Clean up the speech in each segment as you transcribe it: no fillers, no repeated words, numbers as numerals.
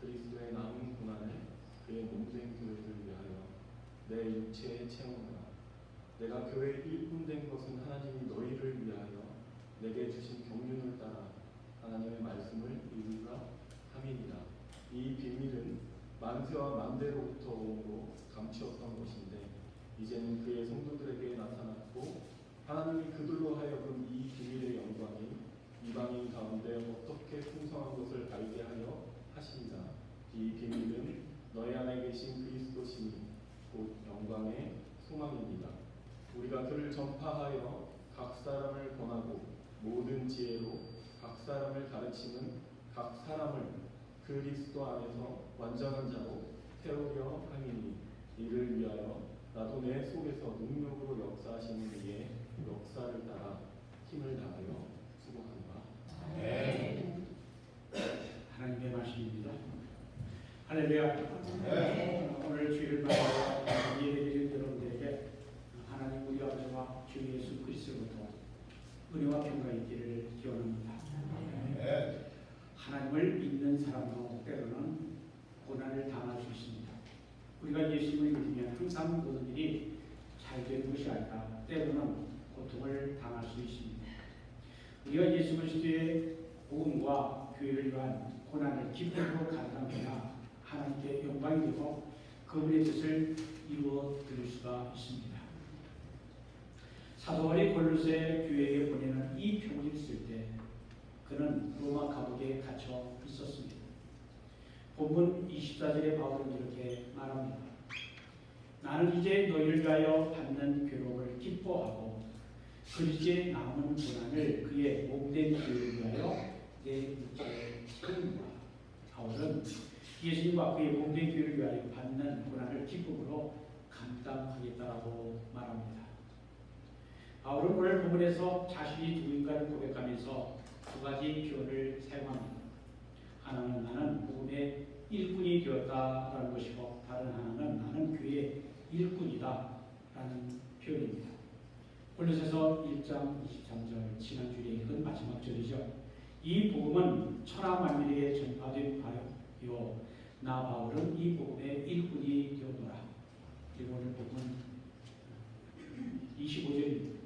그리스도의 남은 고난을 그의 몸된 교회를 위하여 내 육체에 채우노라. 내가 교회의 일꾼된 것은 하나님이 너희를 위하여 내게 주신 경륜을 따라 하나님의 말씀을 이루라 함이니라. 이 비밀은 만세와 만대로부터 오므로 감추었던 것인데 이제는 그의 성도들에게 나타났고 하나님이 그들로 하여금 이 비밀의 영광이 이방인 가운데 어떻게 풍성한 것을 알게 하여 하신다. 이 비밀은 너희 안에 계신 그리스도시니 곧 영광의 소망입니다. 우리가 그를 전파하여 각 사람을 권하고 모든 지혜로 각 사람을 가르치는 각 사람을 그리스도 안에서 완전한 자로 세우려 함이니 이를 위하여 나도 내 속에서 능력으로 역사하시는 이의 역사를 따라 힘을 다하여 수고하노라. 네. 하나님의 말씀입니다. 할렐루야. 네. 오늘 주일을 맞아 예배드린 여러분들에게 하나님 우리 아버지와 주 예수 그리스도로부터 은혜와 평강이 있기를 기원합니다. 네. 하나님을 믿는 사람도 때로는 고난을 당할 수 있습니다. 우리가 예수님을 믿으면 항상 모든 일이 잘 되는 것이 아니라 때로는 고통을 당할 수 있습니다. 우리가 예수 그리스도의 복음과 교회를 위한 고난을 기쁨으로 감당해야 하나님께 영광이 되고 그분의 뜻을 이루어 드릴 수가 있습니다. 사도 바울이 골로새 교회에 보내는 이 편지를 쓸 때 그는 로마 감옥에 갇혀 있었습니다. 본문 24절에 바울은 이렇게 말합니다. 나는 이제 너희를 위하여 받는 괴로움을 기뻐하고 그리스도의 남은 고난을 그의 몸된 교회를 위하여 내 육체에 채우노라. 바울은 예수님과 그의 몸된 교회를 위하여 받는 고난을 기쁨으로 감당하겠다라고 말합니다. 바울은 오늘 본문에서 자신이 누구인가를 고백하면서 두 가지 표현을 사용합니다. 하나는 나는 복음의 일꾼이 되었다라는 것이고 다른 하나는 나는 교회의 일꾼이다라는 표현입니다. 골로새서 1장 23절 지난주에 읽은 마지막 절이죠. 이 복음은 천하 만민에게 전파된 바요 나 바울은 이 복음의 일꾼이 되었노라. 그리고 오늘 복음은 25절입니다.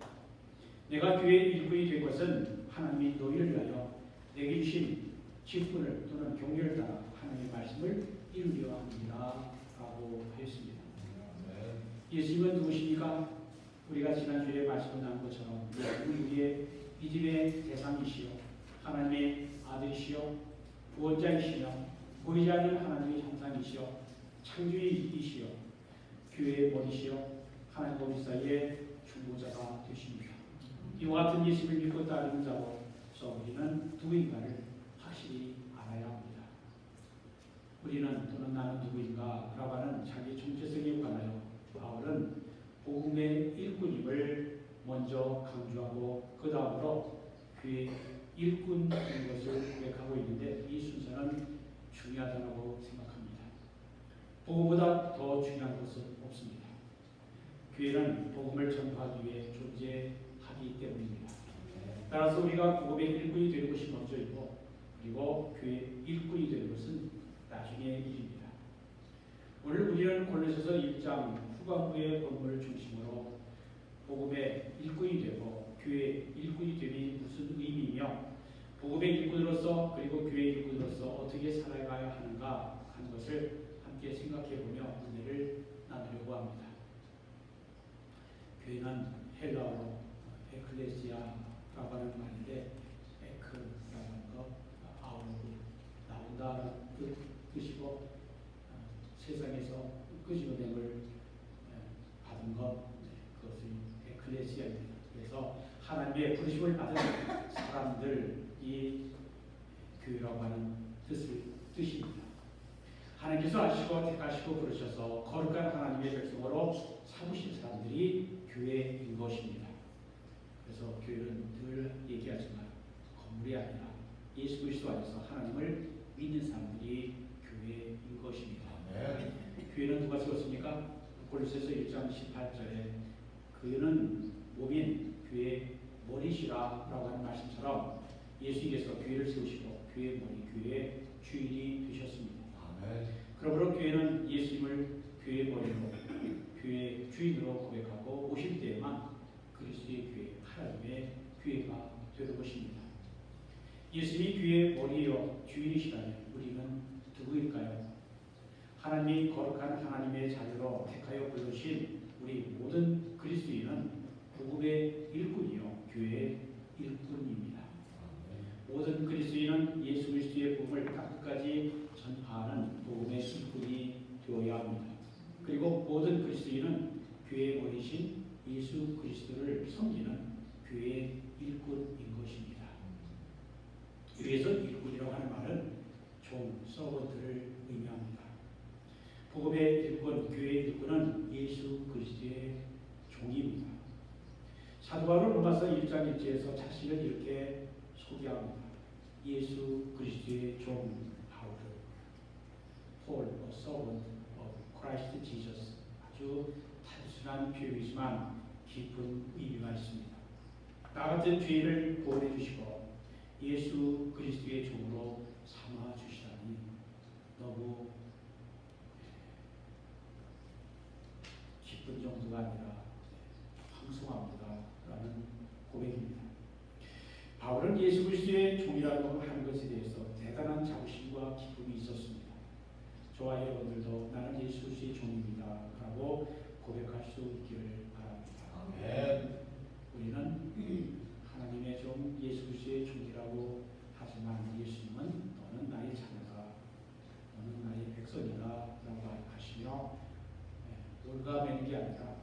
내가 교회의 일꾼이 된 것은 하나님이 너희를 위하여 내게 주신 직분을 또는 경륜을 따라 하나님의 말씀을 이루려 합니다 라고 하였습니다. 예수님은 누구십니까? 우리가 지난주에 말씀을 나눈 것처럼 예수님은 우리의 믿음의 대상이시요 하나님의 아들이시요 구원자이시며 보이지 않는 하나님의 형상이시요 창조이시요 교회의 머리시요 하나님과 우리 사이의 중보자가 되십니다. 이와 같은 예수를 믿고 따르는 자로서 우리는 누구인가를 확실히 알아야 합니다. 우리는 또는 나는 누구인가 라고 하는 자기 정체성에 관하여 바울은 복음의 일꾼임을 먼저 강조하고 그 다음으로 그의 일꾼인 것을 고백하고 있는데 이 순서는 중요하다고 생각합니다. 복음보다 더 중요한 것은 없습니다. 교회는 복음을 전파하기 위해 존재하기 때문입니다. 따라서 우리가 복음의 일꾼이 되는 것이 먼저이고 그리고 교회의 일꾼이 되는 것은 나중의 일입니다. 오늘 우리는 골로새서 1장 후반부의 본문을 중심으로 복음의 일꾼이 되고 교회의 일꾼이 됨이 무슨 의미이며 복음의 일꾼으로서 그리고 교회의 일꾼으로서 어떻게 살아가야 하는가 하는 것을 함께 생각해보며 은혜를 나누려고 합니다. 교회는 헬라어로 에클레시아라고 하는 말인데 에크라고 하는 거 아우로 나온다는 뜻이고 세상에서 끄집어냄을 받은 것 그것이 에클레시아입니다. 그래서 하나님의 부르심을 받은 사람들이 교회라고 하는 뜻입니다. 하나님께서 아시고 택하시고 부르셔서 거룩한 하나님의 백성으로 삼으신 사람들이 교회인 것입니다. 그래서 교회는 늘 얘기하지만 건물이 아니라 예수 그리스도 안에서 하나님을 믿는 사람들이 교회인 것입니다. 교회는 누가 세웠습니까? 골로새서 1장 18절에 그는 몸인 교회의 머리시라라고 하는 말씀처럼 예수님께서 교회를 세우시고 교회의 머리, 교회의 주인이 되셨습니다. 그러므로 교회는 예수님을 교회의 머리로, 교회의 주인으로 고백하고 오실 때에만 그리스도의 교회, 하나님의 교회가 되는 것입니다. 예수님이 교회의 머리요 주인이시라면 우리는 누구일까요? 하나님이 거룩한 하나님의 자녀로 택하여 부르신 우리 모든 그리스도인은 복음의 일꾼이요 교회의 일꾼입니다. 모든 그리스도인은 예수 그리스도의 복음을 끝까지 전파하는 복음의 일꾼이 되어야 합니다. 그리고 모든 그리스도인은 교회의 머리신 예수 그리스도를 섬기는 교회의 일꾼인 것입니다. 여기에서 일꾼이라고 하는 말은 종, 서번트를 의미합니다. 복음의 일꾼, 교회의 일꾼은 예수 그리스도의 종입니다. 사도 바울은 로마서 1장 1절에서 자신을 이렇게 소개합니다. 예수 그리스도의 종 바울은 Paul, a servant of Christ Jesus. 아주 단순한 표현이지만 깊은 의미가 있습니다. 나 같은 죄인을 구원해 주시고 예수 그리스도의 종으로 삼아 주시다니 너무 기쁜 정도가 아니라 황송합니다 라는 고백입니다. 바울은 예수 그리스도의 종이라고 하는 것에 대해서 대단한 자부심과 기쁨이 있었습니다. 저와 여러분들도 나는 예수 그리스도의 종입니다 라고 고백할 수 있기를 바랍니다. 아멘. 우리는 하나님의 종 예수 그리스도의 종이라고 하지만 예수님은 너는 나의 자녀다, 너는 나의 백성이다 라고 하시며 올가매는 게 아니라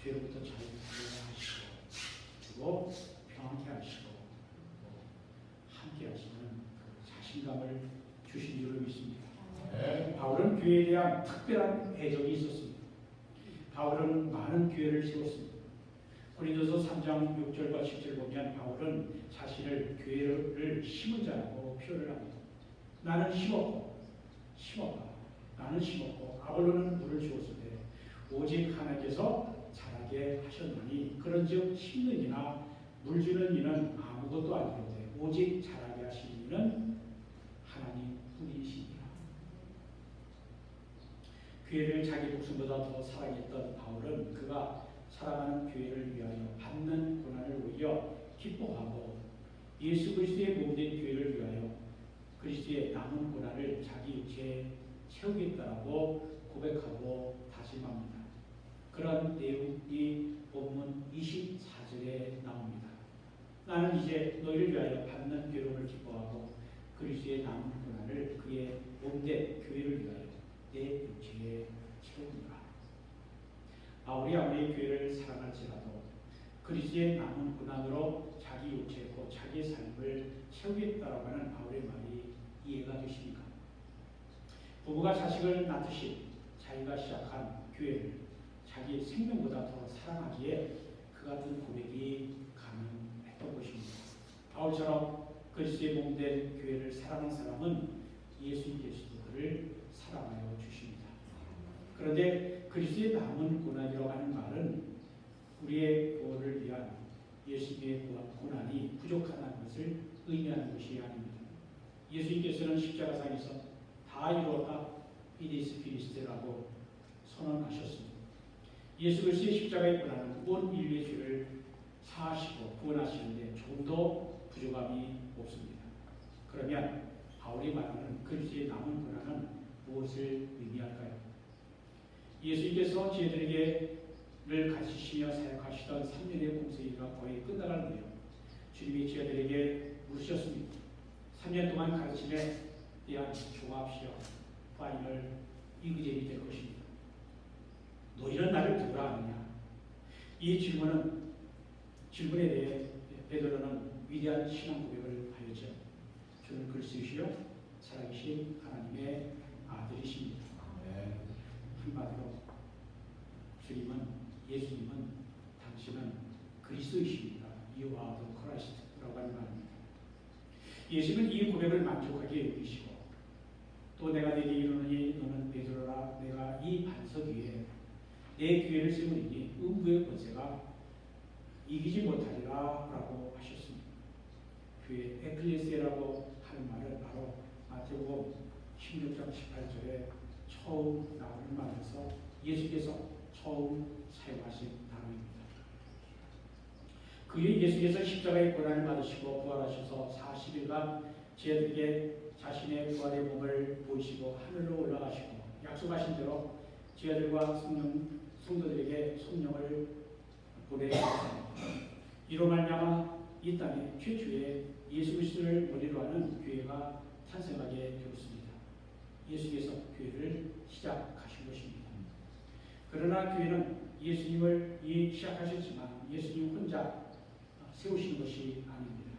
죄로부터 자유하게 하시고 그리고 평안케 하시고 함께 하시는 그 자신감을 주신 줄을 믿습니다. 바울은 교회에 대한 특별한 애정이 있었습니다. 바울은 많은 교회를 세웠습니다. 고린도서 3장 6절과 10절 보면 바울은 자신을 교회를 심은 자라고 표현을 합니다. 나는 심었고 나는 심었고 아볼로는 물을 주었으되 오직 하나님께서 자라게 하셨나니 그런즉 심는 이나 물 주는 이는 아무것도 아니로되 오직 자라게 하시는 이는 하나님 뿐이시니라. 교회를 자기 목숨보다 더 사랑했던 바울은 그가 사랑하는 교회를 위하여 받는 고난을 오히려 기뻐하고 예수 그리스도의 몸된 교회를 위하여 그리스도의 남은 고난을 자기 육체에 채우겠다라고 고백하고 다짐합니다. 그런 내용이 본문 24절에 나옵니다. 나는 이제 너희를 위하여 받는 괴로움을 기뻐하고 그리스도의 남은 고난을 그의 몸된 교회를 위하여 내 육체에 채우리라. 바울이 아무리 교회를 사랑할지라도 그리스도의 남은 고난으로 자기 육체 곧 자기의 삶을 채우겠다라고 하는 바울의 말이 이해가 되십니까? 부모가 자식을 낳듯이 자기가 시작한 교회를 자기 생명보다 더 사랑하기에 그 같은 고백이 가능했던 것입니다. 바울처럼 그리스도의 몸된 교회를 사랑하는 사람은 예수님께서도 그를 사랑하여 주십니다. 그런데 그리스도의 남은 고난이라고 하는 말은 우리의 구원을 위한 예수님의 고난이 부족하다는 것을 의미하는 것이 아닙니다. 예수님께서는 십자가상에서 다 이루었다, it is finished,라고 선언하셨습니다. 예수 그리스도의 십자가의 고난은 온 인류의 죄를 사하시고 구원하시는데 조금도 부족함이 없습니다. 그러면 바울이 말하는 그리스도의 남은 고난은 무엇을 의미할까요? 예수님께서 저희들에게를 가르치시며 사역하시던 3년의 공생애가 거의 끝나가는데요. 주님이 저희들에게 물으셨습니다. 3년 동안 가르침에 대한 종합시험, 파이널 이그제이 될 것입니다. 너희는 나를 누구라 하느냐? 이 질문에 대해 베드로는 위대한 신앙 고백을 하였죠. 주는 그리스도시요 살아계신 하나님의 아들이십니다. 한마디로 예수님은 당신은 그리스도이십니다. You are the Christ라고 하는 말입니다. 예수는 이 고백을 만족하게 여기시고 또 내가 내게 이르노니 너는 베드로라 내가 이 반석 위에 내 교회를 세우리니 음부의 권세가 이기지 못하리라 라고 하셨습니다. 교회 에클레시아라고 하는 말은 바로 마태복음 16장 18절에 처음 나오는 말에서 예수께서 처음 사용하신 단어입니다. 그의 예수께서 십자가의 고난을 받으시고 부활하셔서 40일간 저희에게 자신의 부활의 몸을 보이시고 하늘로 올라가시고 약속하신 대로 저희들과 성도들에게 성령을 보내셨습니다. 이로 말미암아 이 땅에 최초의 예수 그리스도를 머리로 하는 교회가 탄생하게 되었습니다. 예수께서 교회를 시작하신 것입니다. 그러나 교회는 예수님을 시작하셨지만 예수님 혼자 세우시는 것이 아닙니다.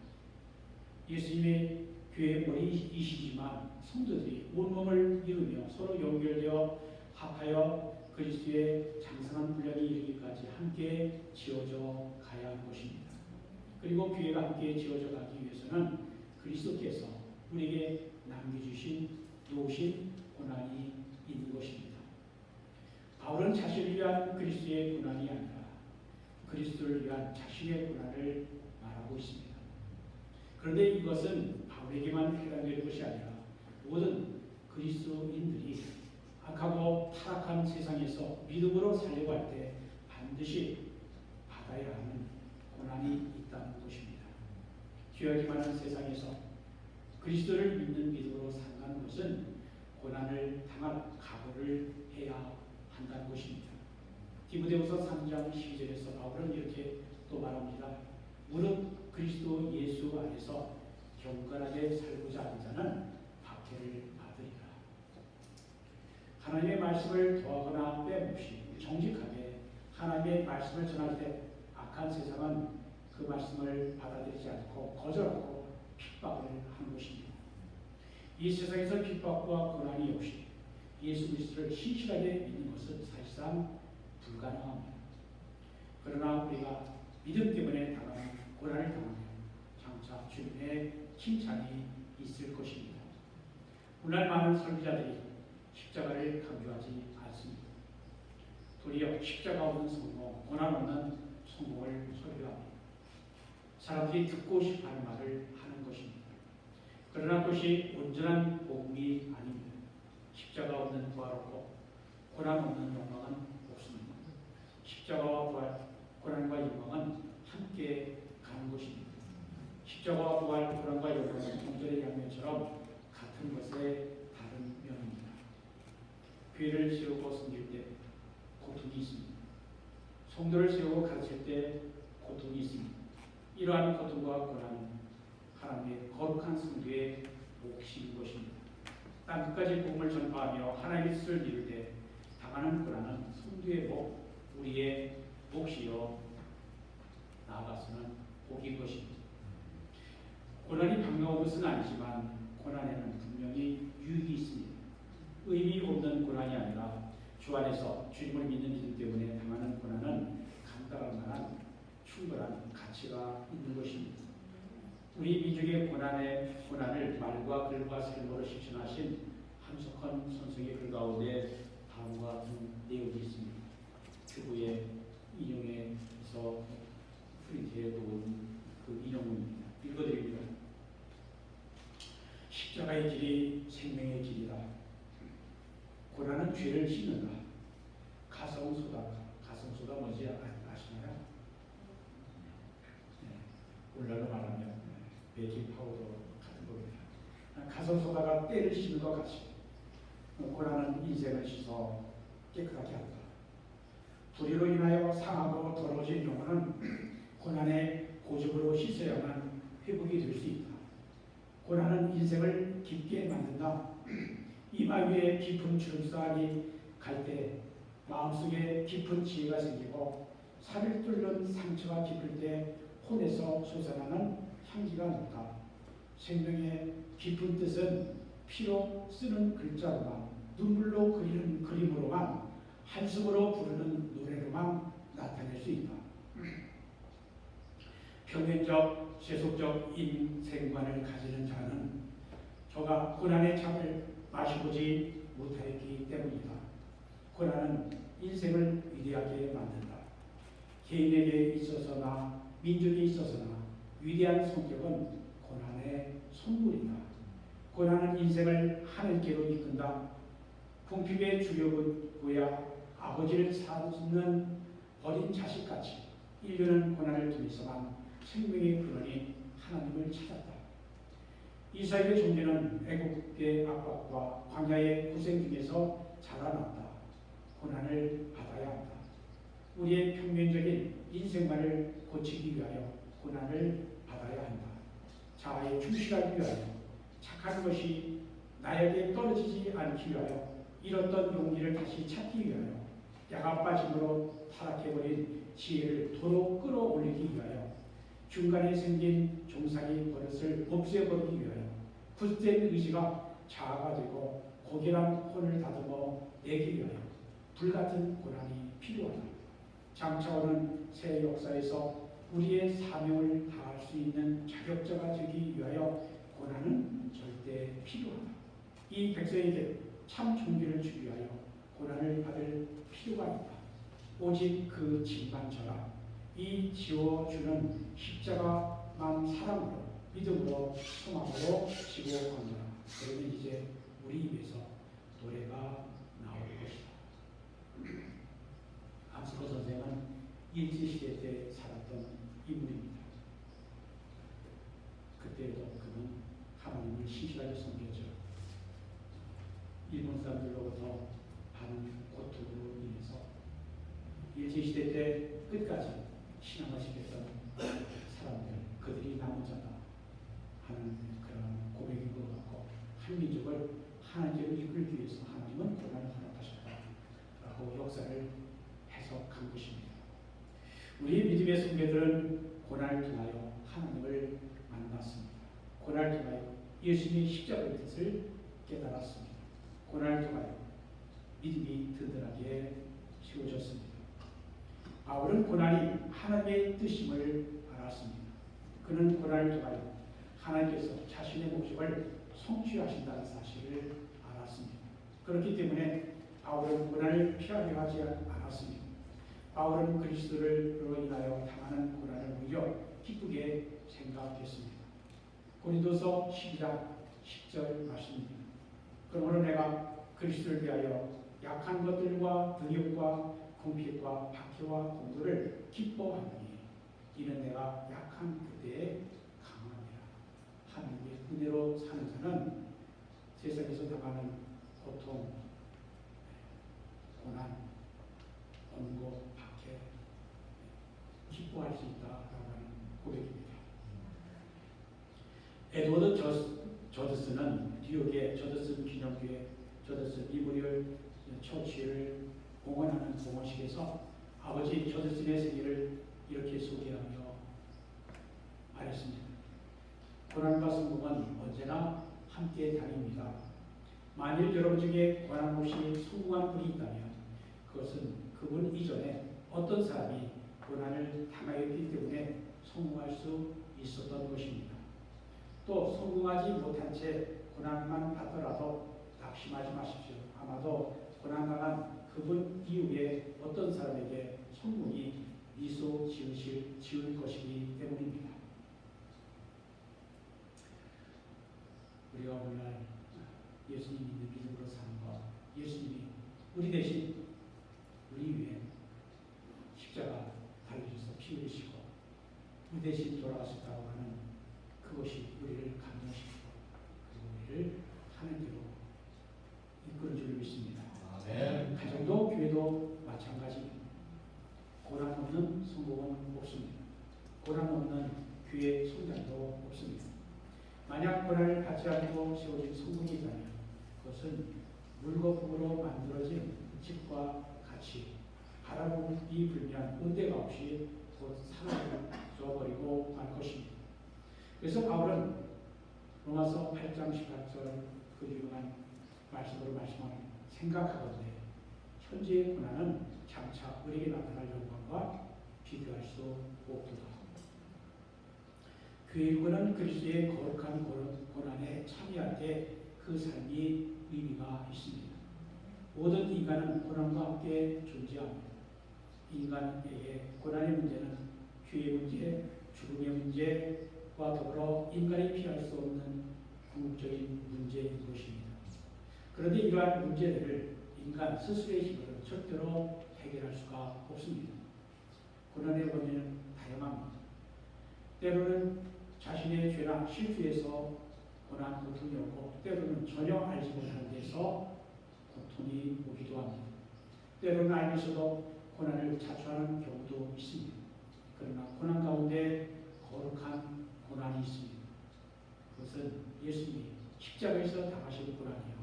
예수님의 교회의 머리이시지만 성도들이 온몸을 이루며 서로 연결되어 합하여 그리스도의 장성한 분량이 이르기까지 함께 지어져 가야 할 것입니다. 그리고 교회가 함께 지어져 가기 위해서는 그리스도께서 우리에게 남겨주신 놓으신 고난이 있는 것입니다. 바울은 자신을 위한 그리스도의 고난이 아니라 그리스도를 위한 자신의 고난을 말하고 있습니다. 그런데 이것은 바울에게만 해당되는 것이 아니라 모든 그리스도인들이 악하고 타락한 세상에서 믿음으로 살려고 할 때 반드시 받아야 하는 고난이 있다는 것입니다. 죄악이 많은 세상에서 그리스도를 믿는 믿음으로 산다는 것은 고난을 당할 각오를 해야 한다는 것입니다. 디모데후서 3장 12절에서 바울은 이렇게 또 말합니다. 무릇 그리스도 예수 안에서 경건하게 살고자 하는 자는 박해를 받으리라. 하나님의 말씀을 더하거나 빼없이 정직하게 하나님의 말씀을 전할 때 악한 세상은 그 말씀을 받아들이지 않고 거절하고 핍박을 하는 것입니다. 이 세상에서 핍박과 고난이 없이 예수 그리스도를 신실하게 믿는 것은 사실상 불가능합니다. 그러나 우리가 믿음 때문에 당하는 고난을 당하면 장차 주님의 칭찬이 있을 것입니다. 오늘 많은 설교자들이 십자가를 강조하지 않습니다. 도리어 십자가 없는 성공, 고난 없는 성공을 설교합니다. 사람들이 듣고 싶어하는 말을 하는 것입니다. 그러나 그것이 온전한 복음이 아닙니다. 십자가 없는 부활 없고 고난 없는 영광은 없습니다. 십자가와 부활, 고난과 영광은 함께 가는 것입니다. 십자가와 부활, 고난과 영광은 동전의 양면처럼 같은 것의 다른 면입니다. 교회를 세우고 섬길 때 고통이 있습니다. 성도를 세우고 가르칠 때 고통이 있습니다. 이러한 고통과 고난은 하나님의 거룩한 성도의 몫인 것입니다. 땅 끝까지 복음을 전파하며 하나님의 뜻을 이룰 때 당하는 고난은 성도의 복, 우리의 몫이요 나아가서는 복인 것입니다. 고난이 반가운 것은 아니지만 고난에는 분명히 유익이 있습니다. 의미 없는 고난이 아니라 주 안에서 주님을 믿는 믿음 때문에 당하는 고난은 감당할 만한 충분한 가치가 있는 것입니다. 우리 민족의 고난을 말과 글과 삶으로 실천하신 한석헌 선생의 글 가운데 다음과 같은 내용이 있습니다. 주부의 인용에서 프린트해 놓은 그 인용입니다. 읽어드립니다. 십자가의 길이 생명의 길이다. 고난은 죄를 씻는다. 가성소다. 가성소가 뭔지 아시나요? 네. 오늘날로 말하면 베이킹 파우더 같은 겁니다. 가성소다가 때를 씻는 것 같이 고난은 인생을 씻어 깨끗하게 한다. 불의로 인하여 상하고 더러워진 영혼은 고난의 고집으로 씻어야만 회복이 될 수 있다. 고난은 인생을 깊게 만든다. 이마 위에 깊은 주름살이 갈 때 마음속에 깊은 지혜가 생기고 살을 뚫는 상처가 깊을 때 혼에서 솟아나는 향기가 높다. 생명의 깊은 뜻은 피로 쓰는 글자로만, 눈물로 그리는 그림으로만, 한숨으로 부르는 노래로만 나타낼 수 있다. 평행적, 세속적 인생관을 가지는 자는 저가 고난의 차를 마셔보지 못하였기 때문이다. 고난은 인생을 위대하게 만든다. 개인에게 있어서나 민족에 있어서나 위대한 성격은 고난의 선물이다. 고난은 인생을 하늘께로 이끈다. 궁핍의 주려고야 아버지를 찾는 버린 자식같이 인류는 고난을 통해서만 생명의 근원인 하나님을 찾았다. 이스라엘의 존재는 애국의 압박과 광야의 고생 중에서 자라났다. 고난을 받아야 한다. 우리의 평면적인 인생관을 고치기 위하여 고난을 받아야 한다. 자아에 충실하기 위하여 착한 것이 나에게 떨어지지 않기 위하여 잃었던 용기를 다시 찾기 위하여 야가 빠짐으로 타락해버린 지혜를 도로 끌어올리기 위하여 중간에 생긴 종살이 버릇을 없애버리기 위하여 굳센 의지가 자아가 되고 고결한 혼을 다듬어 내기 위하여 불같은 고난이 필요하다. 장차오는 새 역사에서 우리의 사명을 다할 수 있는 자격자가 되기 위하여 고난은 절대 필요하다. 이 백성에게 참 존귀를 주기 위하여 고난을 받을 필요가 있다. 오직 그 짐만 져라. 이 지워주는 십자가만 사랑으로 믿음으로 소망으로 지고 간다. 그러면 이제 우리 입에서 노래가 나올 것이다. 안스코 선생은 일제시대 때 살았던 인물입니다. 그때도 그는 하나님을 신실하게 섬겼죠. 일본 사람들로부터 받은 고통으로 인해서 일제시대 때 끝까지 신앙을 지켰던 사람들, 그들이 남은 자다 하는 그런 고백인 것 같고, 한민족을 하나님께로 이끌기 위해서 하나님은 고난을 허락하셨다라고 역사를 해석한 것입니다. 우리 믿음의 선배들은 고난을 통하여 하나님을 만났습니다. 고난을 통하여 예수님의 십자가의 뜻을 깨달았습니다. 고난을 통하여 믿음이 든든하게 세워졌습니다. 바울은 고난이 하나님의 뜻임을 알았습니다. 그는 고난을 통하여 하나님께서 자신의 목적을 성취하신다는 사실을 알았습니다. 그렇기 때문에 바울은 고난을 피하려 하지 않았습니다. 바울은 그리스도로 인하여 당하는 고난을 오히려 기쁘게 생각했습니다. 고린도서 12장 10절 말씀입니다. 그러므로 내가 그리스도를 위하여 약한 것들과 능욕과 궁핍과 박해와 공도를 기뻐하노니 이는 내가 약한 그때에 강함이라. 하나님의 은혜로 사는 자는 세상에서 당하는 고통, 고난, 권고, 박해 기뻐할 수 있다라고 하는 고백입니다. 에드워드 저드슨은 뉴욕의 저드슨 기념교회 저드슨 미모리얼 처치를 공헌하는 공헌식에서 아버지 저드슨의 생일을 이렇게 소개하며 말했습니다. 고난과 성공은 언제나 함께 다닙니다. 만일 여러분 중에 고난 없이 성공한 분이 있다면 그것은 그분 이전에 어떤 사람이 고난을 당하였기 때문에 성공할 수 있었던 것입니다. 또 성공하지 못한 채 고난만 받더라도 낙심하지 마십시오. 아마도 고난당한 그분 이후에 어떤 사람에게 성공이 미소 지을 것이기 때문입니다. 우리가 오늘날 예수님 믿는 믿음으로 사는 것, 예수님이 우리 대신 우리 위해 십자가 달리셔서 피 흘리시고 우리 대신 돌아가셨다고 하는 그것이 우리를 감동시키고 그리고 우리를 하나님께로 이끌어 줄 믿습니다. 아멘. 가정도 교회도 마찬가지입니다. 고난 없는 성공은 없습니다. 고난 없는 교회 성장도 없습니다. 만약 고난을 받지 않고 세워진 성공이 있다면 그것은 물과 금으로 만들어진 집과 같이 바람이 불면 온데가 없이 곧 사라져 버리고 말 것입니다. 그래서 바울은 로마서 8장 18절 그 유명한 말씀으로 말씀합니다. 생각하건대 현재의 고난은 장차 우리에게 나타날 영광과 비교할 수 없도다. 교회인은 그리스도의 거룩한 고난에 참여할 때 그 삶이 의미가 있습니다. 모든 인간은 고난과 함께 존재합니다. 인간에게 고난의 문제는 죄의 문제, 죽음의 문제와 더불어 인간이 피할 수 없는 궁극적인 문제 그런데 이러한 문제들을 인간 스스로의 힘으로 절대로 해결할 수가 없습니다. 고난의 원인은 다양합니다. 때로는 자신의 죄나 실수에서 고난, 고통이 오고 때로는 전혀 알지 못하는 데서 고통이 오기도 합니다. 때로는 알면서도 고난을 자초하는 경우도 있습니다. 그러나 고난 가운데 거룩한 고난이 있습니다. 그것은 예수님이 십자가에서 당하신 고난이요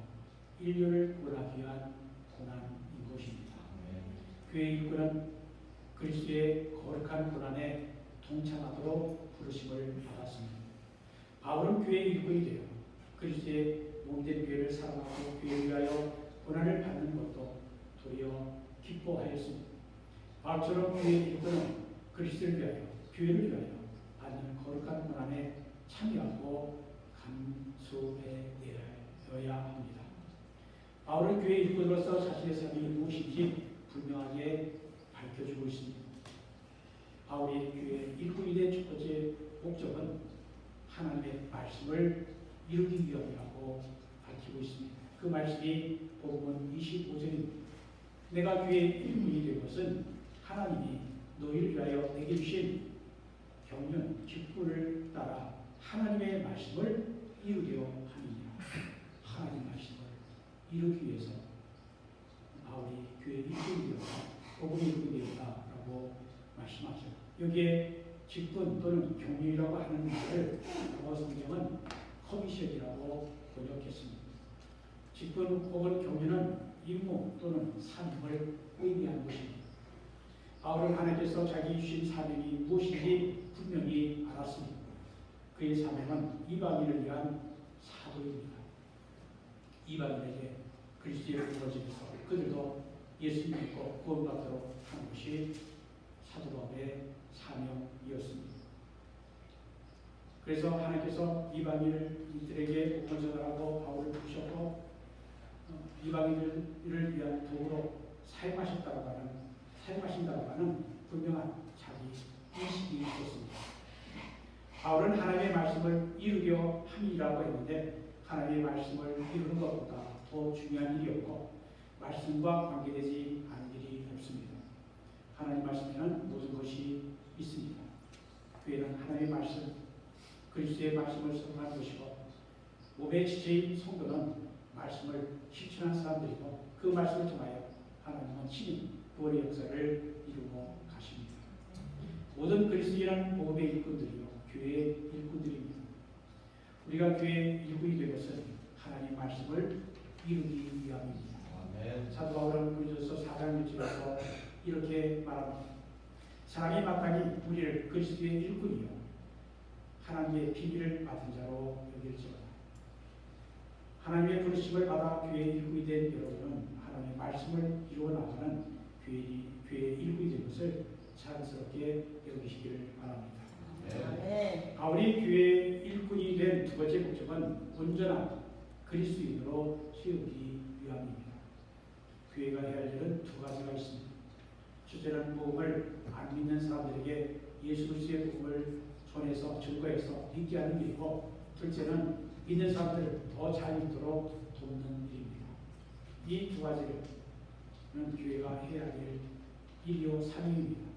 인류를 구원하기 위한 고난인 것입니다. 교회 일꾼은 그리스도의 거룩한 고난에 동참하도록 부르심을 받았습니다. 바울은 교회 일꾼이 되어 그리스도의 몸된 교회를 사랑하고 교회를 위하여 고난을 받는 것도 도리어 기뻐하였습니다. 바울처럼 교회 일꾼은 그리스도를 위하여 교회를 위하여 받는 거룩한 고난에 참여하고 감수해내야 합니다. 바울은 교회 일꾼으로서 자신의 삶이 무엇인지 분명하게 밝혀주고 있습니다. 바울이 교회 일꾼이 된 첫 번째 목적은 하나님의 말씀을 이루기 위함이라고 밝히고 있습니다. 그 말씀이 복음은 25절입니다. 내가 교회 일꾼이 된 것은 하나님이 너희를 위하여 내게 주신 경륜, 직분을 따라 하나님의 말씀을 이루려 함이니라. 하나님의 말씀을 이루기 위해서 바울이 교회 일꾼이 되었다, 복음 일꾼이 되었다라고 말씀하죠. 여기에 직분 또는 경륜이라고 하는 말을 영어 성경은 커미션이라고 번역했습니다. 직분 혹은 경륜은 임무 또는 사명을 의미하는 것입니다. 바울은 하나님께서 자기 주신 사명이 무엇인지 분명히 알았습니다. 그의 사명은 이방인을 위한 사도입니다. 이방인에게 그리스도의 부르심에서 그들도 예수님 믿고 구원받도록 하는 것이 사도 바울의 사명이었습니다. 그래서 하나님께서 이방인들에게 복음을 전하라고 바울을 부르셨고 이방인들을 위한 도구로 사용하신다고 하는 분명한 자기 인식이 있었습니다. 바울은 하나님의 말씀을 이루려 함이라고 했는데 하나님의 말씀을 이루는 것보다 더 중요한 일이 없고 말씀과 관계되지 않은 일이 없습니다. 하나님 말씀에는 모든 것이 있습니다. 교회는 하나님의 말씀, 그리스도의 말씀을 선포하는 것이고 몸의 지체인 성도는 말씀을 실천한 사람들이고 그 말씀을 통하여 하나님은 친히 구원의 역사를 이루고 가십니다. 모든 그리스도인은 복음의 일꾼들이요 교회의 일꾼들입니다. 우리가 교회의 일꾼이 된 것은 하나님의 말씀을 이루기 위함입니다. 사도 바울은 고린도서 4장 1절에서 이렇게 말합니다. 사람이 마땅히 우리를 그리스도의 일꾼이요 하나님의 비밀을 받은 자로 여길지어다. 하나님의 부르심을 받아 교회의 일꾼이 된 여러분은 하나님의 말씀을 이루어 나가는 교회의 일꾼이 된 것을 자랑스럽게 여기시기를 바랍니다. 바울이 교회의 일꾼이 된 두 번째 목적은 온전한 그리스도인으로 세우기 위함입니다. 교회가 해야 할 일은 두 가지가 있습니다. 첫째는 복음을 안 믿는 사람들에게 예수 그리스도의 복음을 전해서 증거해서 믿게 하는 일이고, 둘째는 믿는 사람들을 더 잘 믿도록 돕는 일입니다. 이 두 가지는 교회가 해야 할 일이요 사명입니다.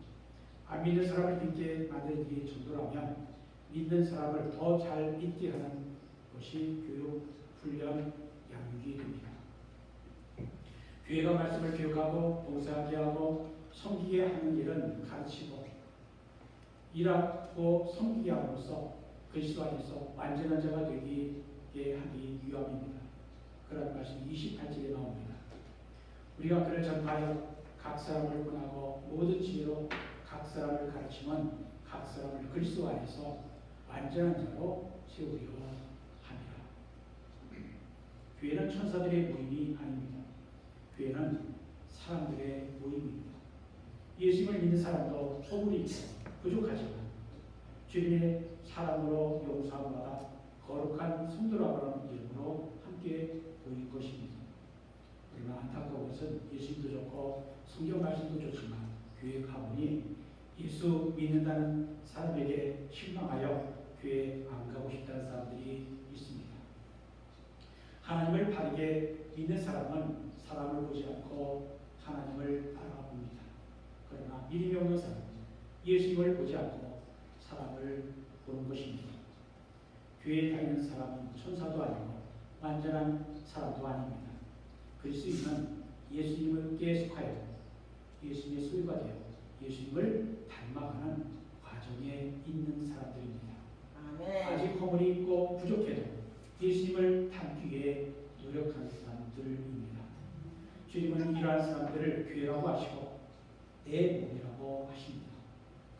안 믿는 사람을 믿게 만드는 일이 전도라면 믿는 사람을 더 잘 믿게 하는 것이 교육, 훈련, 양육이 됩니다. 교회가 말씀을 교육하고 봉사하게 하고 섬기게 하는 일은 가르치고 일하고 섬기게 함으로써 그리스도 안에서 완전한 자가 되게 하기 위함입니다. 그런 말씀이 28절에 나옵니다. 우리가 그를 전파하여 각 사람을 권하고 모든 지혜로 각 사람을 가르치면 각 사람을 그리스도 안에서 완전한 자로 세우려 합니다. 교회는 천사들의 모임이 아닙니다. 교회는 사람들의 모임입니다. 예수님을 믿는 사람도 소문이 있고 부족하지만 주님의 사랑으로 용서함을 받아 거룩한 성도라고 하는 이름으로 함께 모일 것입니다. 그러나 안타까운 것은 예수님도 좋고 성경 말씀도 좋지만 교회 가보니 예수 믿는다는 사람에게 실망하여 교회에 안 가고 싶다는 사람들이 있습니다. 하나님을 바르게 믿는 사람은 사람을 보지 않고 하나님을 바라봅니다. 그러나 믿음이 없는 사람은 예수님을 보지 않고 사람을 보는 것입니다. 교회에 다니는 사람은 천사도 아니고 완전한 사람도 아닙니다. 그리스도인은 예수님께 속하여 예수님의 소유가 되어 예수님을 닮아가는 과정에 있는 사람들입니다. 아직 허물이 있고 부족해도 예수님을 닮기 위해 노력하는 사람들입니다. 주님은 이러한 사람들을 교회라고 하시고 내 몸이라고 하십니다.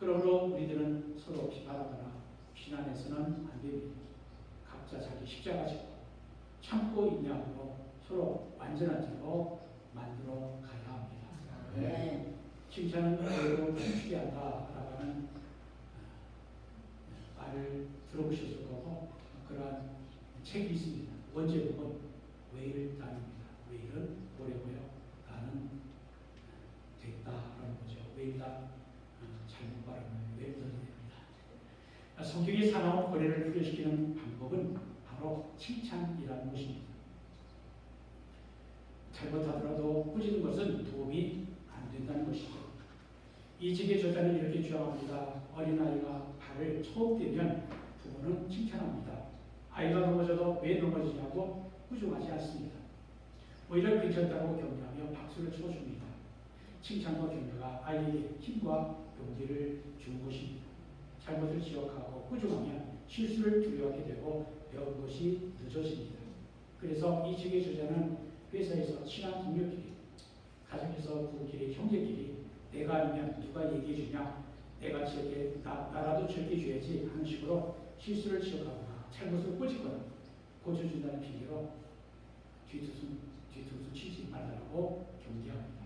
그러므로 우리들은 서로 비판하거나 비난해서는 안 됩니다. 각자 자기 십자가 지고 참고 인내함으로 서로 완전한 자로 만들어 가야 합니다. 칭찬은 오해로 춤추게 한다라고 하는 말을 들어보셨을 거고 그러한 책이 있습니다. 원제목은 웨일 단입니다. 웨일은 뭐라고요? 나는 됐다라는 거죠. 웨일다 잘못 발음은 웨일던입니다. 성경이 사나운 거래를 풀려시키는 방법은 바로 칭찬이라는 것입니다. 잘못하더라도 꾸짖는 것은 도움이 안 된다는 것이죠. 이 책의 저자는 이렇게 주장합니다. 어린아이가 발을 처음 떼면 부모는 칭찬합니다. 아이가 넘어져도 왜 넘어지냐고 꾸중하지 않습니다. 오히려 괜찮다고 격려하며 박수를 쳐줍니다. 칭찬과 격려가 아이에게 힘과 용기를 주는 것입니다. 잘못을 지적하고 꾸중하면 실수를 두려워하게 되고 배운 것이 늦어집니다. 그래서 이 책의 저자는 회사에서 친한 동료끼리, 가정에서 부부끼리, 형제끼리 내가 아니면 누가 얘기해 주냐, 내가 저렇게 나라도 저렇게 줘야지 하는 식으로 실수를 지적하거나 잘못을 꼬집거나 고쳐준다는 핑계로 뒤통수 치지 말라고 경계합니다.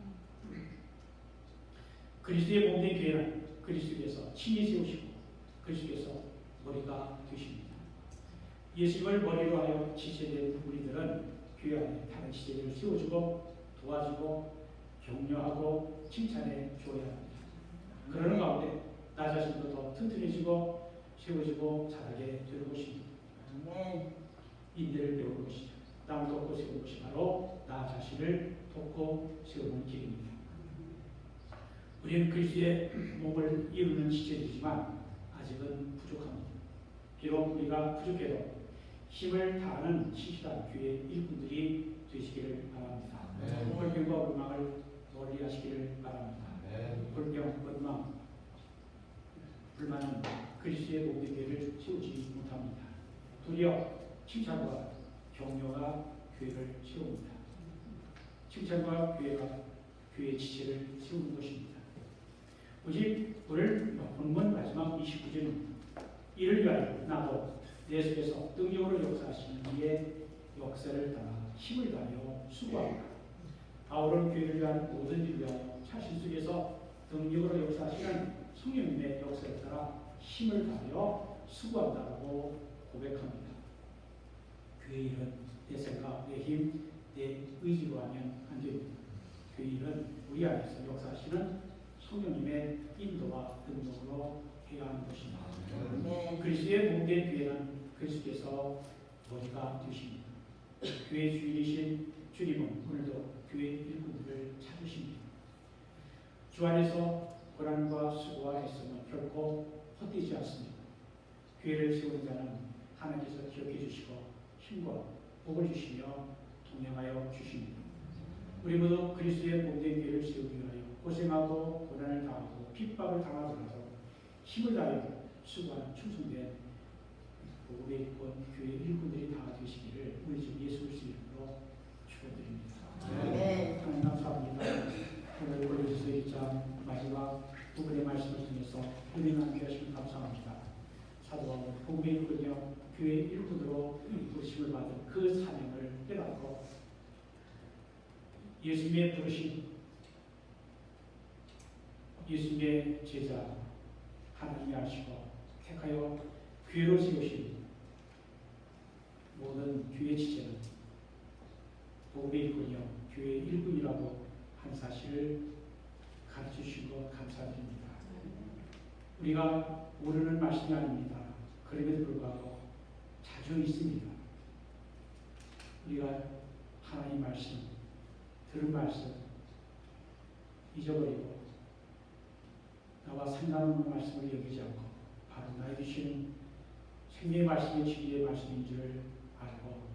그리스도의 몸된 교회는 그리스도께서 친히 세우시고 그리스도께서 머리가 되십니다. 예수님을 머리로 하여 지체된 우리들은 교회 안에 다른 지체들을 세워주고 도와주고 격려하고 칭찬해 줘야 합니다. 그러는 가운데 나 자신도 더 튼튼해지고 세워지고 자라게 되는 것입니다. 인내를 배우는 것이죠. 남을 돕고 세우는 것이 바로 나 자신을 돕고 세우는 길입니다. 우리는 그리스도의 몸을 이루는 지체이지만 아직은 부족합니다. 비록 우리가 부족해도 힘을 다하는 신실한 교회 일꾼들이 되시기를 바랍니다. 불평과 원망을 멀리 하시기를 바랍니다. 불평, 원망, 불만은 그리스도의 몸된 교회를 세우지 못합니다. 도리어 칭찬과 격려가 교회를 세웁니다. 칭찬과 교회가 교회의 지체를 세우는 것입니다. 오늘 본문 마지막 29절은 이를 위하여 나도 내 속에서 능력으로 역사하시는 이의 역사를 따라 힘을 다하여 수고합니다. 바울은 교회를 위한 모든 일을 위하여 자신 속에서 능력으로 역사하시는 성령님의 역사를 따라 힘을 다하여 수고한다고 고백합니다. 교회 일은 내 생각, 내 힘, 내 의지로 하면 안 됩니다. 교회 일은 우리 안에서 역사하시는 성령님의 인도와 능력으로 해야 하는 것입니다. 그리스도의 몸된 교회는 그리스도께서 머리가 되십니다. 교회 주인이신 주님은 오늘도 교회 일꾼들을 찾으십니다. 주 안에서 고난과 수고와 애씀은 결코 헛되지 않습니다. 교회를 세우는 자는 하나님께서 기억해 주시고 힘과 복을 주시며 동행하여 주십니다. 우리 모두 그리스도의 몸된 교회를 세우기 위하여 고생하고 고난을 당하고 핍박을 당하더라도 힘을 다하여 수고하는 충성된 복음의 일꾼 교회 일꾼들이 다 되시기를 우리 주 예수 그리스도 이름으로 축원드립니다. 하나님 감사합니다. 오늘 고린도서 1장 마지막 부분의 말씀을 통해서 은혜 나누게 하시면 감사합니다. 사도 바울은 복음의 일꾼이요 교회 일꾼으로 부르심을 받은 그 사명을 깨닫고 예수님의 부르심, 예수님의 제자 하나님이 아시고 택하여 교회로 세우신 모든 교회 지체는 복음의 일꾼이요 교회 일꾼이라고 한 사실을 가르쳐 주신 것 감사드립니다. 우리가 모르는 말씀이 아닙니다. 그럼에도 불구하고 자주 있습니다. 우리가 하나님 말씀, 들은 말씀 잊어버리고 나와 상관없는 말씀을 여기지 않고 바로 나에게 주시는 생명의 말씀이 진리의 말씀인 줄 알고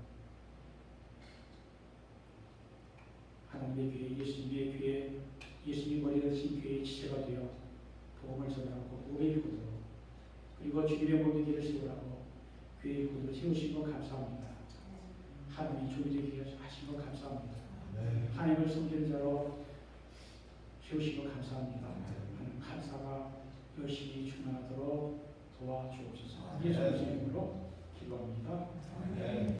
하나님의 교회, 예수님의 교회, 예수님이 머리가 되신 교회의 지체가 되어 복음을 전하고 우리의 구도로 그리고 주님의 모든 길을 세우라고 교회의 구도를 세우신 것 감사합니다. 하나님이 준비되게 하신 것 감사합니다. 하나님을 섬기는 자로 세우신 것 감사합니다. 하나님 감사가 열심히 충만하도록 도와주옵소서. 예수님의 이름으로 기도합니다.